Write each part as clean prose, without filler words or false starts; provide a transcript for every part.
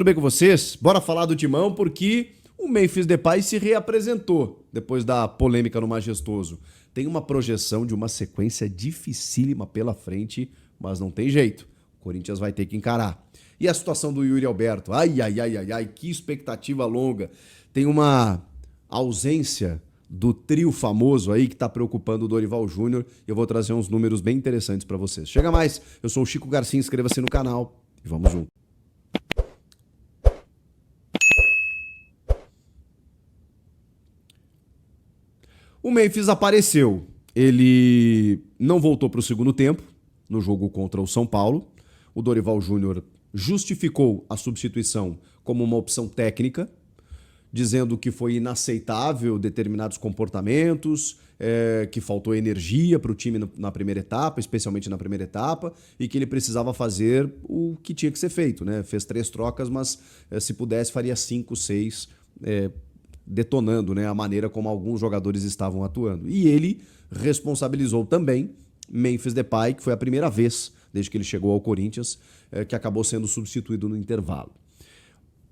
Tudo bem com vocês? Bora falar do Timão porque o Memphis Depay se reapresentou depois da polêmica no Majestoso. Tem uma projeção de uma sequência dificílima pela frente, mas não tem jeito. O Corinthians vai ter que encarar. E a situação do Yuri Alberto? Ai, que expectativa longa. Tem uma ausência do trio famoso aí que tá preocupando o Dorival Júnior. Eu vou trazer uns números bem interessantes para vocês. Chega mais, eu sou o Chico Garcia, inscreva-se no canal e vamos junto. O Memphis apareceu. Ele não voltou para o segundo tempo no jogo contra o São Paulo. O Dorival Júnior justificou a substituição como uma opção técnica, dizendo que foi inaceitável determinados comportamentos, que faltou energia para o time na primeira etapa, especialmente na primeira etapa, e que ele precisava fazer o que tinha que ser feito, né? Fez 3 trocas, mas se pudesse faria 5, 6, detonando, né, a maneira como alguns jogadores estavam atuando. E ele responsabilizou também Memphis Depay, que foi a primeira vez desde que ele chegou ao Corinthians que acabou sendo substituído no intervalo.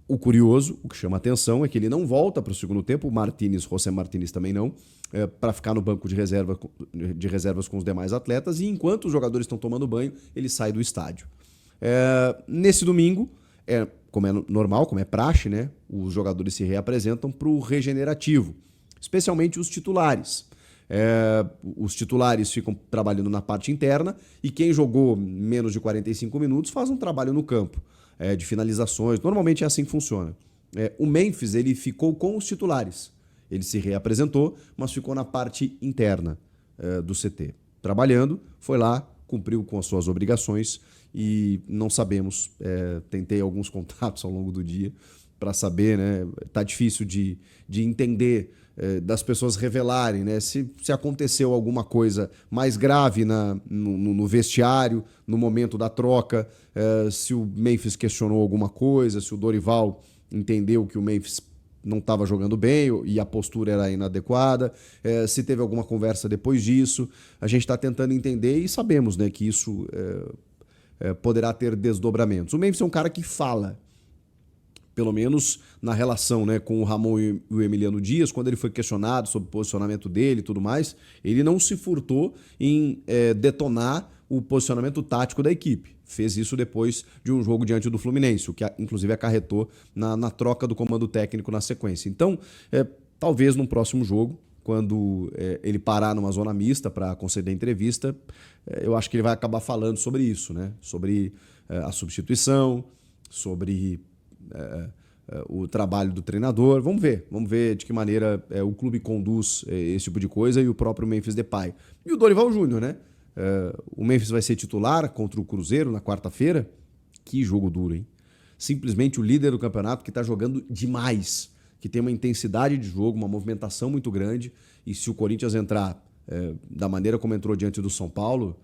O curioso, o que chama atenção, é que ele não volta para o segundo tempo, o José Martínez também não, para ficar no banco de reservas com os demais atletas, e enquanto os jogadores estão tomando banho, ele sai do estádio. Nesse domingo, como é normal, como é praxe, né, os jogadores se reapresentam para o regenerativo, especialmente os titulares. Os titulares ficam trabalhando na parte interna e quem jogou menos de 45 minutos faz um trabalho no campo, de finalizações. Normalmente é assim que funciona. O Memphis ele ficou com os titulares. Ele se reapresentou, mas ficou na parte interna do CT. Trabalhando, foi lá, cumpriu com as suas obrigações e não sabemos. Tentei alguns contatos ao longo do dia para saber, né? Tá difícil de entender, das pessoas revelarem, né? Se aconteceu alguma coisa mais grave no vestiário, no momento da troca, se o Memphis questionou alguma coisa, se o Dorival entendeu que o Memphis não estava jogando bem e a postura era inadequada, se teve alguma conversa depois disso. A gente está tentando entender e sabemos, né, que isso poderá ter desdobramentos. O Memphis é um cara que fala, pelo menos na relação, né, com o Ramon e o Emiliano Dias, quando ele foi questionado sobre o posicionamento dele e tudo mais, ele não se furtou em detonar o posicionamento tático da equipe. Fez isso depois de um jogo diante do Fluminense, o que inclusive acarretou na troca do comando técnico na sequência. Então, talvez num próximo jogo, quando ele parar numa zona mista para conceder entrevista, eu acho que ele vai acabar falando sobre isso, né? Sobre a substituição, sobre o trabalho do treinador. Vamos ver de que maneira o clube conduz esse tipo de coisa e o próprio Memphis Depay. E o Dorival Júnior, né? O Memphis vai ser titular contra o Cruzeiro na quarta-feira. Que jogo duro, hein? Simplesmente o líder do campeonato que está jogando demais, que tem uma intensidade de jogo, uma movimentação muito grande, e se o Corinthians entrar da maneira como entrou diante do São Paulo,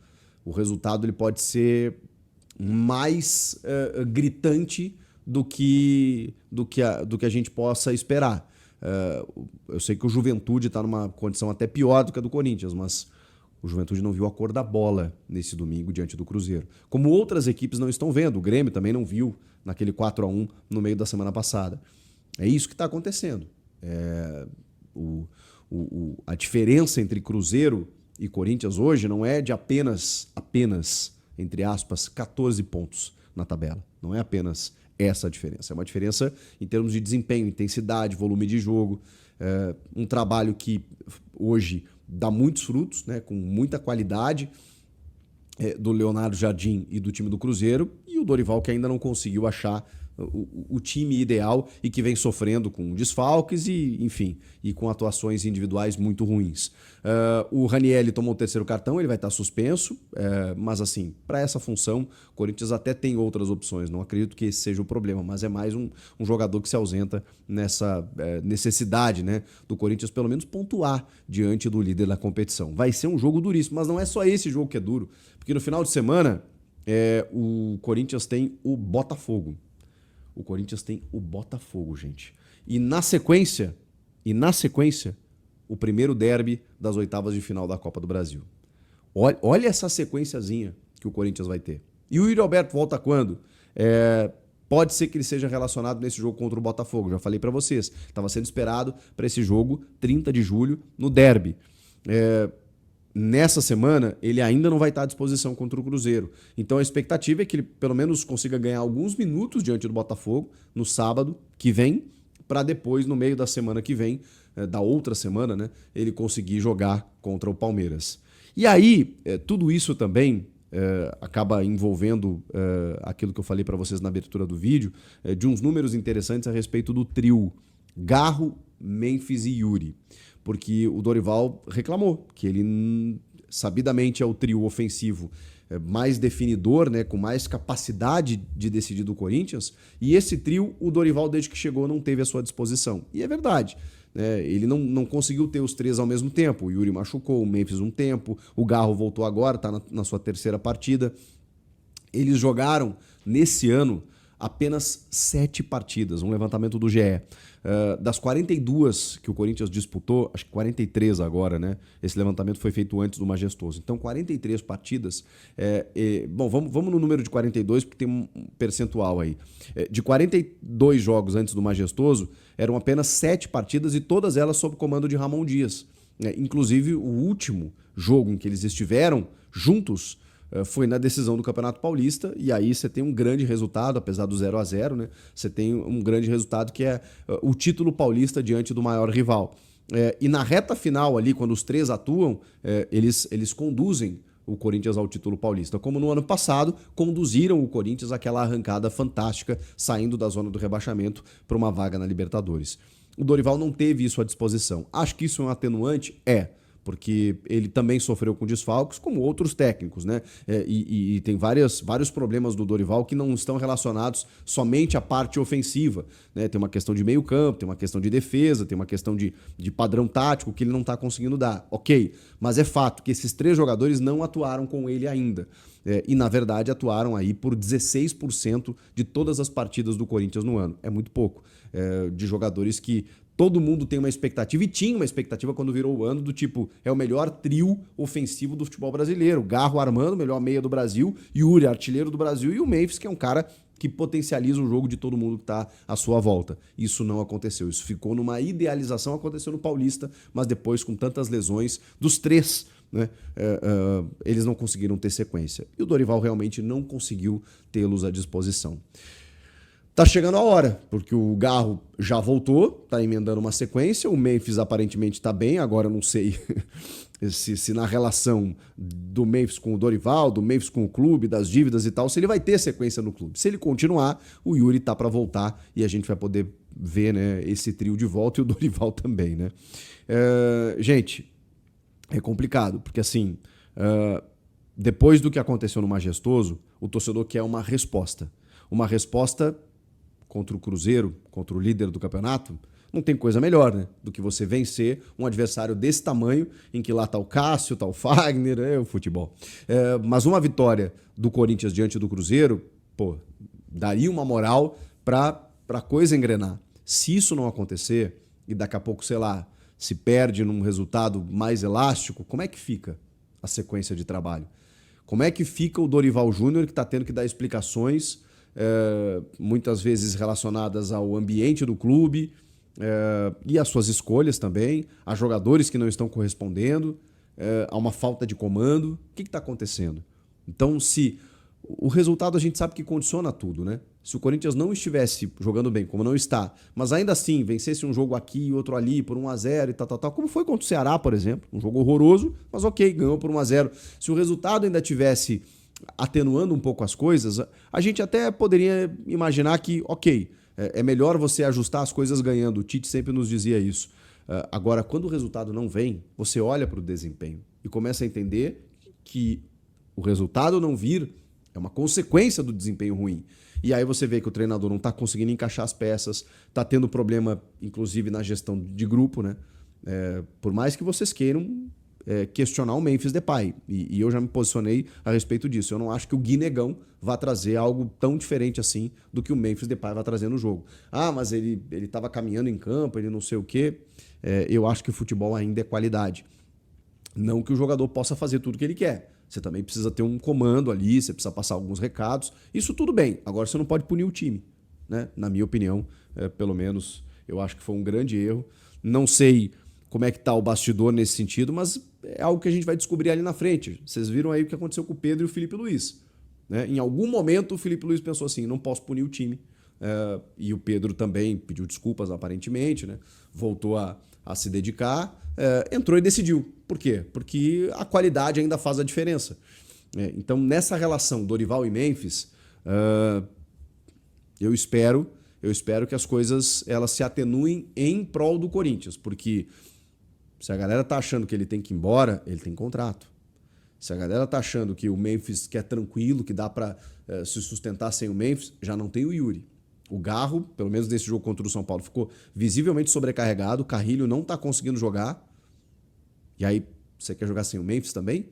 o resultado ele pode ser mais gritante do que a gente possa esperar. Eu sei que o Juventude está numa condição até pior do que a do Corinthians, mas o Juventude não viu a cor da bola nesse domingo diante do Cruzeiro. Como outras equipes não estão vendo, o Grêmio também não viu naquele 4-1 no meio da semana passada. É isso que está acontecendo. A diferença entre Cruzeiro e Corinthians hoje não é de apenas, entre aspas, 14 pontos na tabela. Não é apenas essa a diferença. É uma diferença em termos de desempenho, intensidade, volume de jogo. Um trabalho que hoje dá muitos frutos, né, com muita qualidade, do Leonardo Jardim e do time do Cruzeiro, e o Dorival que ainda não conseguiu achar o time ideal e que vem sofrendo com desfalques e, enfim, e com atuações individuais muito ruins. O Ranieri tomou o 3º cartão, ele vai estar suspenso, mas assim, para essa função, o Corinthians até tem outras opções, não acredito que esse seja o problema, mas é mais um jogador que se ausenta nessa necessidade, né, do Corinthians pelo menos pontuar diante do líder da competição. Vai ser um jogo duríssimo, mas não é só esse jogo que é duro, porque no final de semana o Corinthians tem o Botafogo. O Corinthians tem o Botafogo, gente. E na sequência, o primeiro derby das oitavas de final da Copa do Brasil. Olha essa sequenciazinha que o Corinthians vai ter. E o Yuri Alberto volta quando? Pode ser que ele seja relacionado nesse jogo contra o Botafogo, já falei para vocês. Estava sendo esperado para esse jogo 30 de julho no derby. Nessa semana, ele ainda não vai estar à disposição contra o Cruzeiro. Então a expectativa é que ele pelo menos consiga ganhar alguns minutos diante do Botafogo no sábado que vem, para depois, no meio da semana que vem, da outra semana, né, ele conseguir jogar contra o Palmeiras. E aí, tudo isso também acaba envolvendo aquilo que eu falei para vocês na abertura do vídeo, de uns números interessantes a respeito do trio Garro, Memphis e Yuri. Porque o Dorival reclamou que ele sabidamente é o trio ofensivo mais definidor, né, com mais capacidade de decidir do Corinthians, e esse trio o Dorival desde que chegou não teve à sua disposição. E é verdade, né, ele não conseguiu ter os três ao mesmo tempo. O Yuri machucou, o Memphis um tempo, o Garro voltou agora, está na sua terceira partida. Eles jogaram nesse ano apenas 7 partidas, um levantamento do GE. Das 42 que o Corinthians disputou, acho que 43 agora, né? Esse levantamento foi feito antes do Majestoso. Então, 43 partidas. Bom, vamos no número de 42, porque tem um percentual aí. De 42 jogos antes do Majestoso, eram apenas 7 partidas e todas elas sob comando de Ramon Dias. Inclusive, o último jogo em que eles estiveram juntos foi na decisão do Campeonato Paulista, e aí você tem um grande resultado, apesar do 0-0, né? Você tem um grande resultado que é o título paulista diante do maior rival. E na reta final ali, quando os três atuam, eles conduzem o Corinthians ao título paulista. Como no ano passado, conduziram o Corinthians àquela arrancada fantástica, saindo da zona do rebaixamento para uma vaga na Libertadores. O Dorival não teve isso à disposição. Acho que isso é um atenuante? Porque ele também sofreu com desfalques, como outros técnicos, né? E tem vários problemas do Dorival que não estão relacionados somente à parte ofensiva, né? Tem uma questão de meio campo, tem uma questão de defesa, tem uma questão de padrão tático que ele não está conseguindo dar. Ok, mas é fato que esses 3 jogadores não atuaram com ele ainda. E, na verdade, atuaram aí por 16% de todas as partidas do Corinthians no ano. É muito pouco. De jogadores que todo mundo tem uma expectativa, e tinha uma expectativa quando virou o ano, do tipo, é o melhor trio ofensivo do futebol brasileiro. Garro armando, melhor meia do Brasil, Yuri, artilheiro do Brasil, e o Memphis, que é um cara que potencializa o jogo de todo mundo que está à sua volta. Isso não aconteceu. Isso ficou numa idealização, aconteceu no Paulista, mas depois, com tantas lesões dos 3, né, eles não conseguiram ter sequência. E o Dorival realmente não conseguiu tê-los à disposição. Tá chegando a hora, porque o Garro já voltou, tá emendando uma sequência, o Memphis aparentemente tá bem, agora eu não sei se na relação do Memphis com o Dorival, do Memphis com o clube, das dívidas e tal, se ele vai ter sequência no clube. Se ele continuar, o Yuri tá para voltar e a gente vai poder ver, né, esse trio de volta, e o Dorival também, né? Gente, é complicado, porque assim, depois do que aconteceu no Majestoso, o torcedor quer uma resposta. Uma resposta contra o Cruzeiro, contra o líder do campeonato. Não tem coisa melhor, né, do que você vencer um adversário desse tamanho, em que lá tá o Cássio, tá o Fagner, o futebol. Mas uma vitória do Corinthians diante do Cruzeiro, daria uma moral pra coisa engrenar. Se isso não acontecer, e daqui a pouco, sei lá, se perde num resultado mais elástico, como é que fica a sequência de trabalho? Como é que fica o Dorival Júnior, que está tendo que dar explicações, muitas vezes relacionadas ao ambiente do clube, e às suas escolhas também, a jogadores que não estão correspondendo, a uma falta de comando? O que está acontecendo? Então, se o resultado a gente sabe que condiciona tudo, né? Se o Corinthians não estivesse jogando bem, como não está, mas ainda assim vencesse um jogo aqui e outro ali por 1-0 e tal, como foi contra o Ceará, por exemplo, um jogo horroroso, mas ok, ganhou por 1-0. Se o resultado ainda tivesse atenuando um pouco as coisas, a gente até poderia imaginar que, ok, é melhor você ajustar as coisas ganhando. O Tite sempre nos dizia isso. Agora, quando o resultado não vem, você olha para o desempenho e começa a entender que o resultado não vir é uma consequência do desempenho ruim. E aí você vê que o treinador não está conseguindo encaixar as peças, está tendo problema, inclusive, na gestão de grupo, né? Por mais que vocês queiram questionar o Memphis Depay, e eu já me posicionei a respeito disso. Eu não acho que o Gui Negão vá trazer algo tão diferente assim do que o Memphis Depay vai trazer no jogo. Mas ele estava caminhando em campo, ele não sei o quê. Eu acho que o futebol ainda é qualidade. Não que o jogador possa fazer tudo o que ele quer. Você também precisa ter um comando ali, você precisa passar alguns recados. Isso tudo bem. Agora você não pode punir o time. né? Na minha opinião, pelo menos, eu acho que foi um grande erro. Não sei como é que tá o bastidor nesse sentido, mas é algo que a gente vai descobrir ali na frente. Vocês viram aí o que aconteceu com o Pedro e o Felipe Luiz, né? Em algum momento o Felipe Luiz pensou assim, não posso punir o time. E o Pedro também pediu desculpas aparentemente, né? Voltou a se dedicar, entrou e decidiu. Por quê? Porque a qualidade ainda faz a diferença. Então, nessa relação Dorival e Memphis, eu espero que as coisas elas se atenuem em prol do Corinthians, porque se a galera tá achando que ele tem que ir embora, ele tem contrato. Se a galera tá achando que o Memphis que é tranquilo, que dá para se sustentar sem o Memphis, já não tem o Yuri. O Garro, pelo menos nesse jogo contra o São Paulo, ficou visivelmente sobrecarregado. O Carrilho não tá conseguindo jogar. E aí, você quer jogar sem o Memphis também?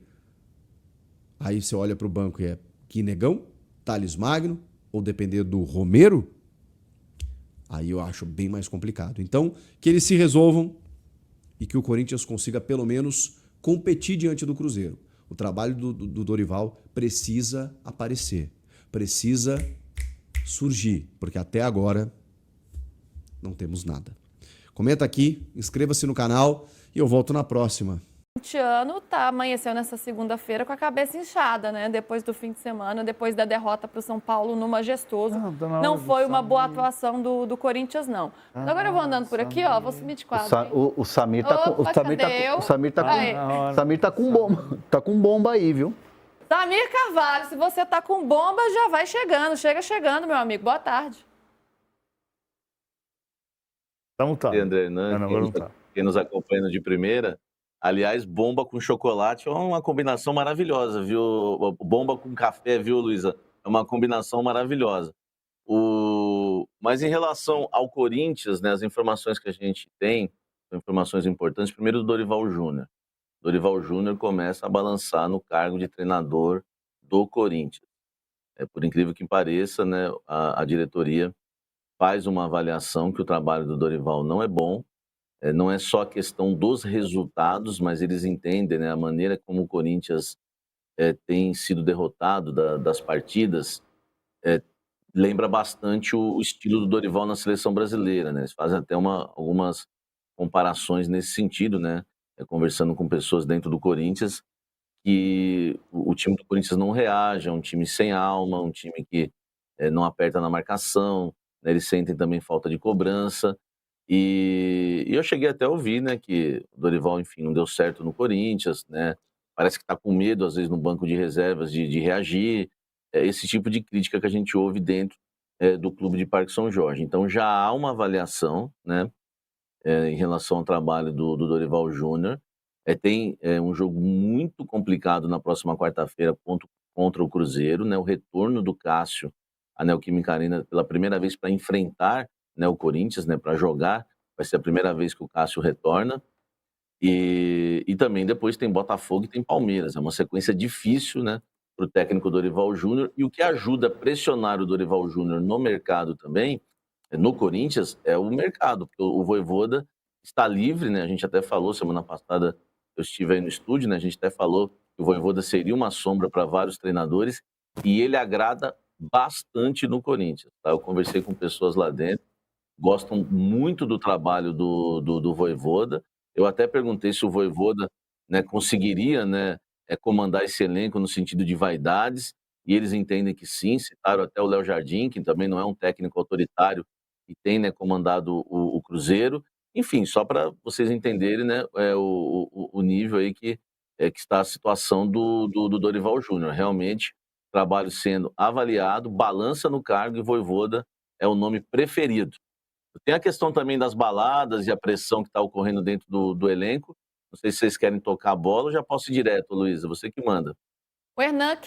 Aí você olha pro banco e é Guinegão, Thales Magno, ou depender do Romero, aí eu acho bem mais complicado. Então, que eles se resolvam e que o Corinthians consiga, pelo menos, competir diante do Cruzeiro. O trabalho do Dorival precisa aparecer, precisa surgir, porque até agora não temos nada. Comenta aqui, inscreva-se no canal e eu volto na próxima. O Tiano amanheceu nessa segunda-feira com a cabeça inchada, né? Depois do fim de semana, depois da derrota para o São Paulo no Majestoso. Não foi uma boa atuação do Corinthians, não. Mas agora eu vou andando por aqui, ó, vou sumir de quadro. O Samir tá com bomba aí, viu? Samir Carvalho, se você tá com bomba, já vai chegando. Chega chegando, meu amigo. Boa tarde. Então tá. André Hernandes, quem nos acompanha de primeira. Aliás, bomba com chocolate é uma combinação maravilhosa, viu? Bomba com café, viu, Luísa? É uma combinação maravilhosa. Mas em relação ao Corinthians, né, as informações que a gente tem, são informações importantes. Primeiro, do Dorival Júnior. Dorival Júnior começa a balançar no cargo de treinador do Corinthians. Por incrível que pareça, né, a diretoria faz uma avaliação que o trabalho do Dorival não é bom. Não é só a questão dos resultados, mas eles entendem, né, a maneira como o Corinthians tem sido derrotado das partidas, lembra bastante o estilo do Dorival na seleção brasileira, né? Eles fazem até algumas comparações nesse sentido, né? Conversando com pessoas dentro do Corinthians, que o time do Corinthians não reage, é um time sem alma, um time que não aperta na marcação, né? Eles sentem também falta de cobrança. E eu cheguei até a ouvir, né, que o Dorival, enfim, não deu certo no Corinthians, né? Parece que está com medo, às vezes, no banco de reservas de reagir. Esse tipo de crítica que a gente ouve dentro do clube de Parque São Jorge. Então já há uma avaliação, né, em relação ao trabalho do Dorival Júnior. Tem um jogo muito complicado na próxima quarta-feira contra o Cruzeiro, né? O retorno do Cássio à Neoquímica Arena pela primeira vez para enfrentar, né, o Corinthians, né, para jogar. Vai ser a primeira vez que o Cássio retorna. E também depois tem Botafogo e tem Palmeiras. É uma sequência difícil, né, para o técnico Dorival Júnior. E o que ajuda a pressionar o Dorival Júnior no mercado também, no Corinthians, é o mercado. Porque o Vojvoda está livre, né? A gente até falou, semana passada eu estive aí no estúdio, né? A gente até falou que o Vojvoda seria uma sombra para vários treinadores e ele agrada bastante no Corinthians, tá? Eu conversei com pessoas lá dentro, gostam muito do trabalho do Vojvoda. Eu até perguntei se o Vojvoda, né, conseguiria, né, comandar esse elenco no sentido de vaidades, e eles entendem que sim. Citaram até o Léo Jardim, que também não é um técnico autoritário e tem, né, comandado o Cruzeiro. Enfim, só para vocês entenderem, né, o nível aí que está a situação do Dorival Júnior. Realmente, trabalho sendo avaliado, balança no cargo, e Vojvoda é o nome preferido. Tem a questão também das baladas e a pressão que está ocorrendo dentro do elenco. Não sei se vocês querem tocar a bola ou já posso ir direto, Luísa, você que manda. O Hernan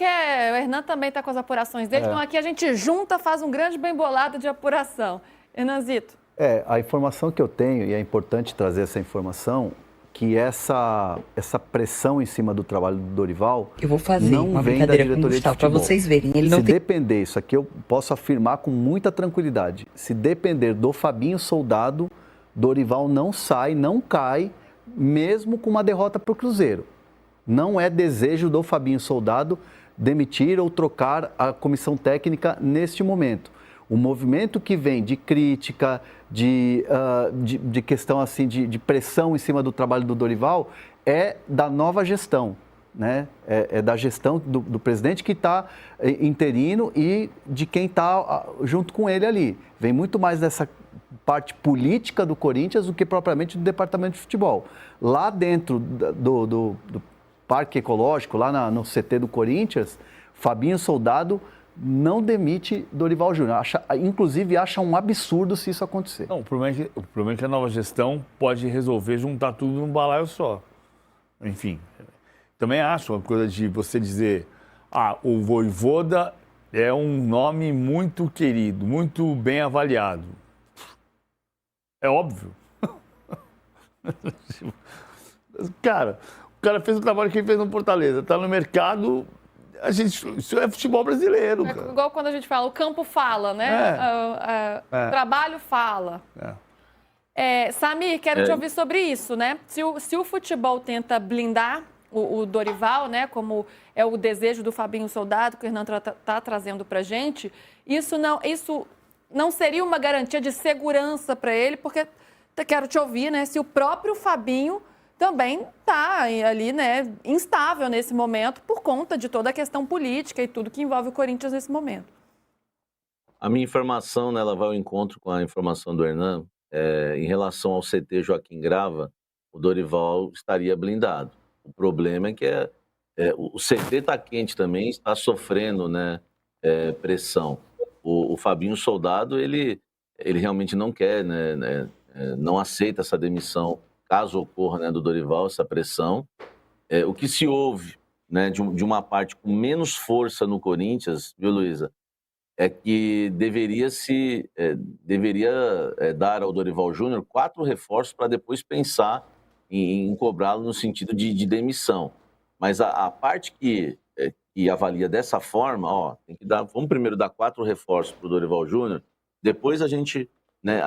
também está com as apurações dele, então aqui a gente junta, faz um grande bem bolado de apuração. Hernanzito. A informação que eu tenho, e é importante trazer essa informação, que essa pressão em cima do trabalho do Dorival eu vou fazer não uma vem da brincadeira diretoria com o de Gustavo, futebol. para vocês verem. Ele não se depender, isso aqui eu posso afirmar com muita tranquilidade, se depender do Fabinho Soldado, Dorival não sai, não cai, mesmo com uma derrota para o Cruzeiro. Não é desejo do Fabinho Soldado demitir ou trocar a comissão técnica neste momento. O movimento que vem de crítica, de questão assim, de pressão em cima do trabalho do Dorival, é da nova gestão, né? É da gestão do presidente que está interino e de quem está junto com ele ali. Vem muito mais dessa parte política do Corinthians do que propriamente do departamento de futebol. Lá dentro do Parque Ecológico, lá no CT do Corinthians, Fabinho Soldado não demite Dorival Júnior. Inclusive, acha um absurdo se isso acontecer. Não, o problema é que a nova gestão pode resolver juntar tudo num balaio só. Enfim, também acho uma coisa de você dizer, o Vojvoda é um nome muito querido, muito bem avaliado. É óbvio. Cara, o cara fez o trabalho que ele fez no Fortaleza, tá no mercado, isso é futebol brasileiro. Cara. Igual quando a gente fala, o campo fala, né? O trabalho fala. Samir, quero te ouvir sobre isso, né? Se o futebol tenta blindar o Dorival, né? Como é o desejo do Fabinho Soldado, que o Hernan está trazendo pra gente, isso não seria uma garantia de segurança para ele, porque quero te ouvir, né? Se o próprio Fabinho também está ali, né, instável nesse momento por conta de toda a questão política e tudo que envolve o Corinthians nesse momento. A minha informação, né, ela vai ao encontro com a informação do Hernan. Em relação ao CT Joaquim Grava, o Dorival estaria blindado. O problema é que o CT está quente também, está sofrendo, né, pressão. O Fabinho Soldado, ele realmente não quer, né, não aceita essa demissão, caso ocorra, né, do Dorival, essa pressão. O que se ouve, né, de uma parte com menos força no Corinthians, viu, Luísa, é que deveria dar ao Dorival Júnior 4 reforços para depois pensar em cobrá-lo no sentido de demissão. Mas a parte que avalia dessa forma, vamos primeiro dar 4 reforços para o Dorival Júnior, depois a gente, né,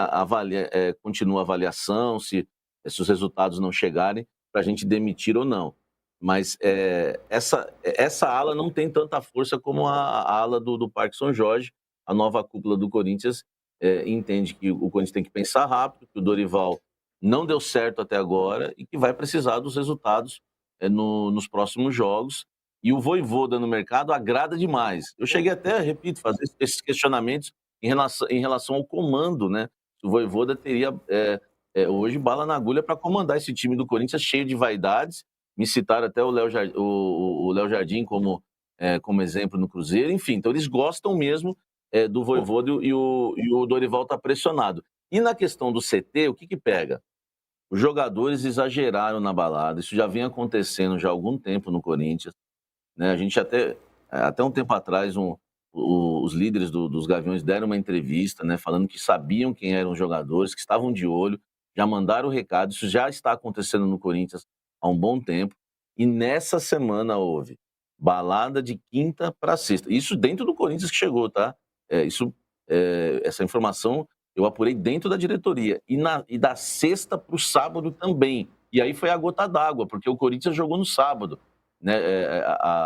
continua a avaliação, se os resultados não chegarem, para a gente demitir ou não. Mas essa ala não tem tanta força como a ala do Parque São Jorge. A nova cúpula do Corinthians entende que o Corinthians tem que pensar rápido, que o Dorival não deu certo até agora e que vai precisar dos resultados nos próximos jogos. E o Vojvoda no mercado agrada demais. Eu cheguei até, repito, fazer esses questionamentos em relação ao comando, né? O Vojvoda teria hoje bala na agulha para comandar esse time do Corinthians cheio de vaidades. Me citaram até o Léo Jardim como exemplo no Cruzeiro. Enfim, então eles gostam mesmo do Vojvoda e o Dorival está pressionado. E na questão do CT, o que pega? Os jogadores exageraram na balada. Isso já vem acontecendo já há algum tempo no Corinthians. Né? A gente até um tempo atrás, os líderes dos Gaviões deram uma entrevista, né, falando que sabiam quem eram os jogadores, que estavam de olho, já mandaram o recado. Isso já está acontecendo no Corinthians há um bom tempo. E nessa semana houve balada de quinta para sexta. Isso dentro do Corinthians que chegou, tá? Essa informação eu apurei dentro da diretoria. E da sexta para o sábado também. E aí foi a gota d'água, porque o Corinthians jogou no sábado. Né?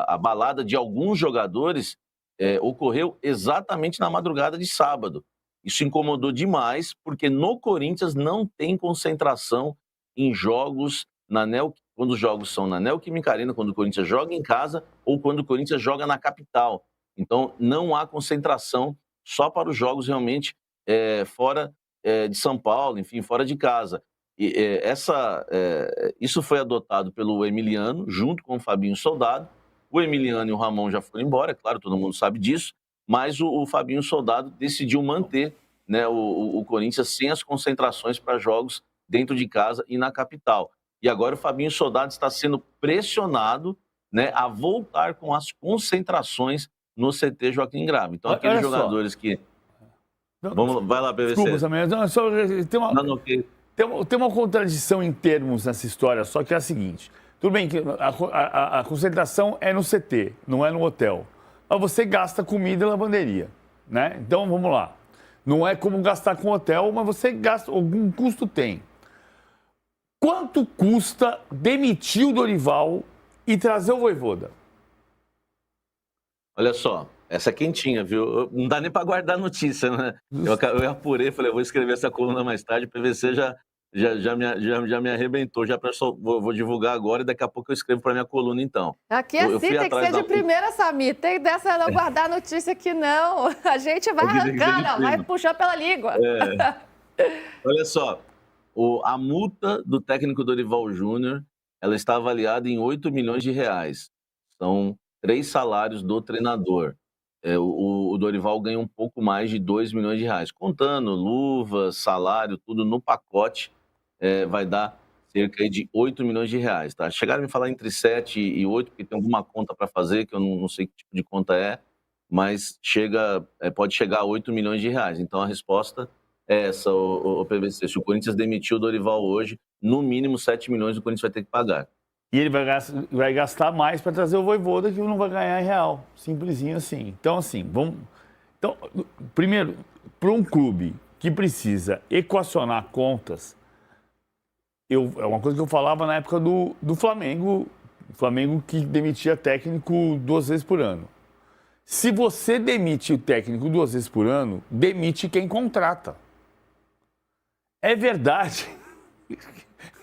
A balada de alguns jogadores ocorreu exatamente na madrugada de sábado. Isso incomodou demais, porque no Corinthians não tem concentração em jogos quando os jogos são na Neoquímica Arena, quando o Corinthians joga em casa ou quando o Corinthians joga na capital. Então, não há concentração só para os jogos realmente fora de São Paulo, enfim, fora de casa. E isso foi adotado pelo Emiliano, junto com o Fabinho Soldado. O Emiliano e o Ramon já foram embora, é claro, todo mundo sabe disso, mas o Fabinho Soldado decidiu manter, né, o Corinthians sem as concentrações para jogos dentro de casa e na capital. E agora o Fabinho Soldado está sendo pressionado, né, a voltar com as concentrações no CT Joaquim Grava. Então, aqueles jogadores que... vai lá, PVC. Desculpa, Samir, tem uma contradição em termos nessa história, só que é a seguinte. Tudo bem que a concentração é no CT, não é no hotel. Mas você gasta comida e lavanderia, né? Então, vamos lá. Não é como gastar com hotel, mas você gasta, algum custo tem. Quanto custa demitir o Dorival e trazer o Vojvoda? Olha só, Essa é quentinha, viu? Não dá nem para guardar notícia, né? Eu apurei, falei, eu vou escrever essa coluna mais tarde, o PVC já me arrebentou, vou divulgar agora e daqui a pouco eu escrevo para minha coluna, então. Aqui assim tem que ser de primeira, Samir. Tem dessa não guardar notícia aqui, não. A gente vai arrancando, vai puxando pela língua. Olha só, a multa do técnico Dorival Júnior, ela está avaliada em 8 milhões de reais. São 3 salários do treinador. O Dorival ganha um pouco mais de 2 milhões de reais. Contando luvas, salário, tudo no pacote, vai dar cerca de 8 milhões de reais. Tá? Chegaram a me falar entre 7 e 8, porque tem alguma conta para fazer, que eu não sei que tipo de conta é, mas pode chegar a 8 milhões de reais. Então a resposta é essa, o PVC. Se o Corinthians demitir o Dorival hoje, no mínimo 7 milhões o Corinthians vai ter que pagar. E ele vai gastar mais para trazer o Vojvoda, que não vai ganhar em real. Simplesinho assim. Então, assim, Então, primeiro, para um clube que precisa equacionar contas, é uma coisa que eu falava na época do Flamengo, o Flamengo que demitia técnico 2 vezes por ano. Se você demite o técnico 2 vezes por ano, demite quem contrata. É verdade.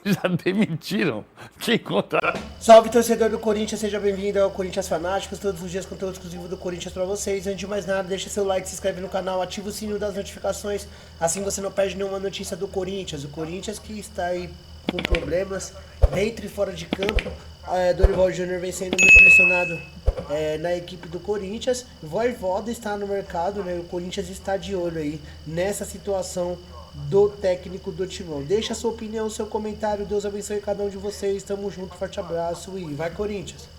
Já demitiram quem contrata. Salve, torcedor do Corinthians, seja bem-vindo ao Corinthians Fanáticos, todos os dias conteúdo exclusivo do Corinthians pra vocês. Antes de mais nada, deixa seu like, se inscreve no canal, ativa o sininho das notificações, assim você não perde nenhuma notícia do Corinthians. O Corinthians que está aí com problemas dentro e fora de campo. Dorival Júnior vem sendo muito pressionado na equipe do Corinthians. Vojvoda está no mercado, né? O Corinthians está de olho aí nessa situação do técnico do Timão. Deixa a sua opinião, seu comentário. Deus abençoe cada um de vocês. Tamo junto, forte abraço e vai Corinthians!